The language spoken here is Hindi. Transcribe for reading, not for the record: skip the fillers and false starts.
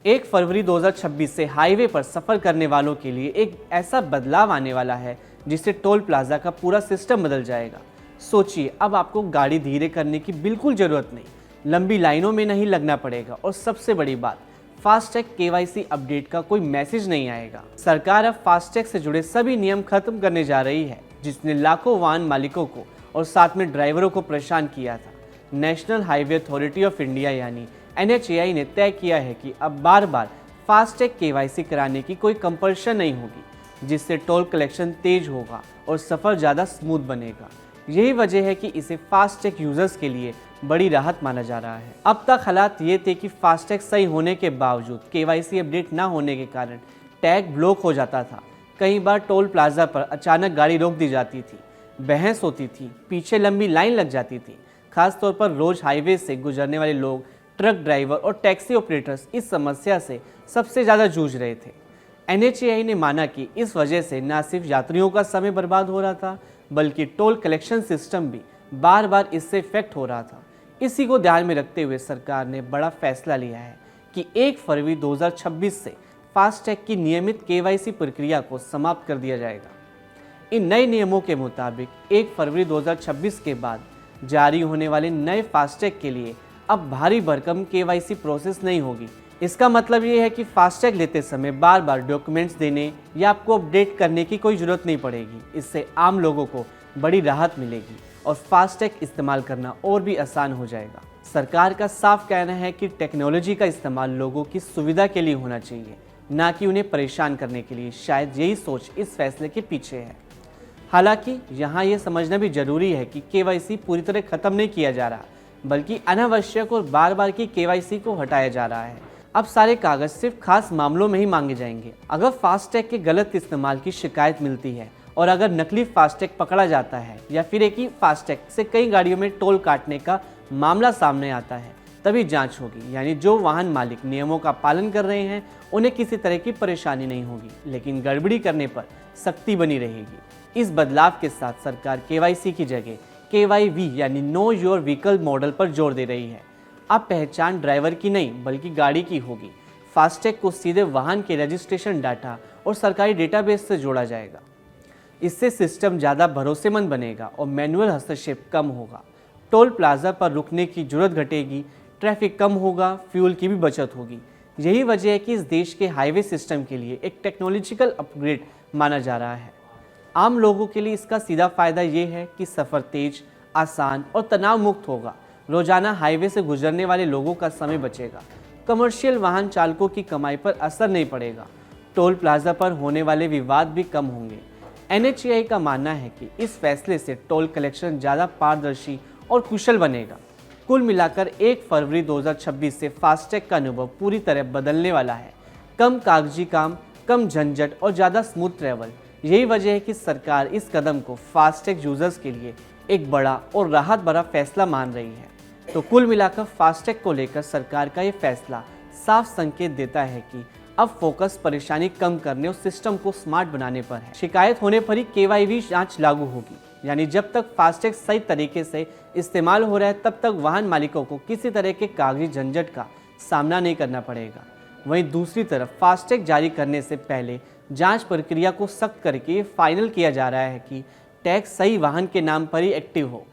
1 फरवरी 2026 से हाईवे पर सफर करने वालों के लिए एक ऐसा बदलाव आने वाला है जिससे टोल प्लाजा का पूरा सिस्टम बदल जाएगा। सोचिए, अब आपको गाड़ी धीरे करने की बिल्कुल जरूरत नहीं, लंबी लाइनों में नहीं लगना पड़ेगा और सबसे बड़ी बात, फास्टैग केवाईसी अपडेट का कोई मैसेज नहीं आएगा। सरकार अब फास्टैग से जुड़े सभी नियम खत्म करने जा रही है, जिसने लाखों वाहन मालिकों को और साथ में ड्राइवरों को परेशान किया था। National highway authority of India यानी NHAI ने तय किया है कि अब बार बार फास्टैग केवाईसी कराने की कोई कंपल्शन नहीं होगी, जिससे टोल कलेक्शन तेज होगा और सफ़र ज़्यादा स्मूथ बनेगा। यही वजह है कि इसे फास्टैग यूजर्स के लिए बड़ी राहत माना जा रहा है। अब तक हालात ये थे कि फास्टैग सही होने के बावजूद केवाईसी अपडेट न होने के कारण टैग ब्लॉक हो जाता था। कई बार टोल प्लाजा पर अचानक गाड़ी रोक दी जाती थी, बहस होती थी, पीछे लंबी लाइन लग जाती थी। खासतौर पर रोज हाईवे से गुजरने वाले लोग, ट्रक ड्राइवर और टैक्सी ऑपरेटर्स इस समस्या से सबसे ज़्यादा जूझ रहे थे। NHAI ने माना कि इस वजह से न सिर्फ यात्रियों का समय बर्बाद हो रहा था, बल्कि टोल कलेक्शन सिस्टम भी बार बार इससे इफेक्ट हो रहा था। इसी को ध्यान में रखते हुए सरकार ने बड़ा फैसला लिया है कि 1 फरवरी 2026 से फास्टैग की नियमित केवाईसी प्रक्रिया को समाप्त कर दिया जाएगा। इन नए नियमों के मुताबिक 1 फरवरी 2026 के बाद जारी होने वाले नए फास्टैग के लिए अब भारी भरकम केवाईसी प्रोसेस नहीं होगी। इसका मतलब ये है कि फास्टैग लेते समय बार बार डॉक्यूमेंट्स देने या आपको अपडेट करने की कोई ज़रूरत नहीं पड़ेगी। इससे आम लोगों को बड़ी राहत मिलेगी और फास्टैग इस्तेमाल करना और भी आसान हो जाएगा। सरकार का साफ कहना है कि टेक्नोलॉजी का इस्तेमाल लोगों की सुविधा के लिए होना चाहिए, ना कि उन्हें परेशान करने के लिए। शायद यही सोच इस फैसले के पीछे है। हालांकि यहाँ ये समझना भी जरूरी है कि केवाईसी पूरी तरह खत्म नहीं किया जा रहा, बल्कि अनावश्यक और बार बार की केवाईसी को हटाया जा रहा है। अब सारे कागज सिर्फ खास मामलों में ही मांगे जाएंगे। अगर फास्टैग के गलत इस्तेमाल की शिकायत मिलती है और अगर नकली फास्टैग पकड़ा जाता है या फिर एक ही फास्टैग से कई गाड़ियों में टोल काटने का मामला सामने आता है, तभी जांच होगी। यानी जो वाहन मालिक नियमों का पालन कर रहे हैं उन्हें किसी तरह की परेशानी नहीं होगी, लेकिन गड़बड़ी करने पर सख्ती बनी रहेगी। इस बदलाव के साथ सरकार केवाईसी की जगह KYV यानी नो योर व्हीकल मॉडल पर जोर दे रही है। अब पहचान ड्राइवर की नहीं बल्कि गाड़ी की होगी। फास्टैग को सीधे वाहन के रजिस्ट्रेशन डाटा और सरकारी डेटाबेस से जोड़ा जाएगा। इससे सिस्टम ज़्यादा भरोसेमंद बनेगा और मैनुअल हस्तक्षेप कम होगा। टोल प्लाजा पर रुकने की जरूरत घटेगी, ट्रैफिक कम होगा, फ्यूल की भी बचत होगी। यही वजह है कि इस देश के हाईवे सिस्टम के लिए एक टेक्नोलॉजिकल अपग्रेड माना जा रहा है। आम लोगों के लिए इसका सीधा फायदा ये है कि सफ़र तेज, आसान और तनाव मुक्त होगा। रोजाना हाईवे से गुजरने वाले लोगों का समय बचेगा। कमर्शियल वाहन चालकों की कमाई पर असर नहीं पड़ेगा। टोल प्लाजा पर होने वाले विवाद भी कम होंगे। NHAI का मानना है कि इस फैसले से टोल कलेक्शन ज़्यादा पारदर्शी और कुशल बनेगा। कुल मिलाकर 1 फरवरी 2026 से फास्टैग का अनुभव पूरी तरह बदलने वाला है। कम कागजी काम, कम झंझट और ज़्यादा स्मूथ ट्रैवल। यही वजह है कि सरकार इस कदम को फास्टैग यूजर्स के लिए एक बड़ा और राहत भरा फैसला मान रही है। तो कुल मिलाकर फास्टैग को लेकर सरकार का ये फैसला साफ संकेत देता है कि अब फोकस परेशानी कम करने और सिस्टम को स्मार्ट बनाने पर है। शिकायत होने पर ही KYV जांच लागू होगी। यानी जब तक फास्टैग सही तरीके से इस्तेमाल हो रहा है तब तक वाहन मालिकों को किसी तरह के कागजी झंझट का सामना नहीं करना पड़ेगा। वहीं दूसरी तरफ फास्टैग जारी करने से पहले जांच प्रक्रिया को सख्त करके फाइनल किया जा रहा है कि टैक्स सही वाहन के नाम पर ही एक्टिव हो।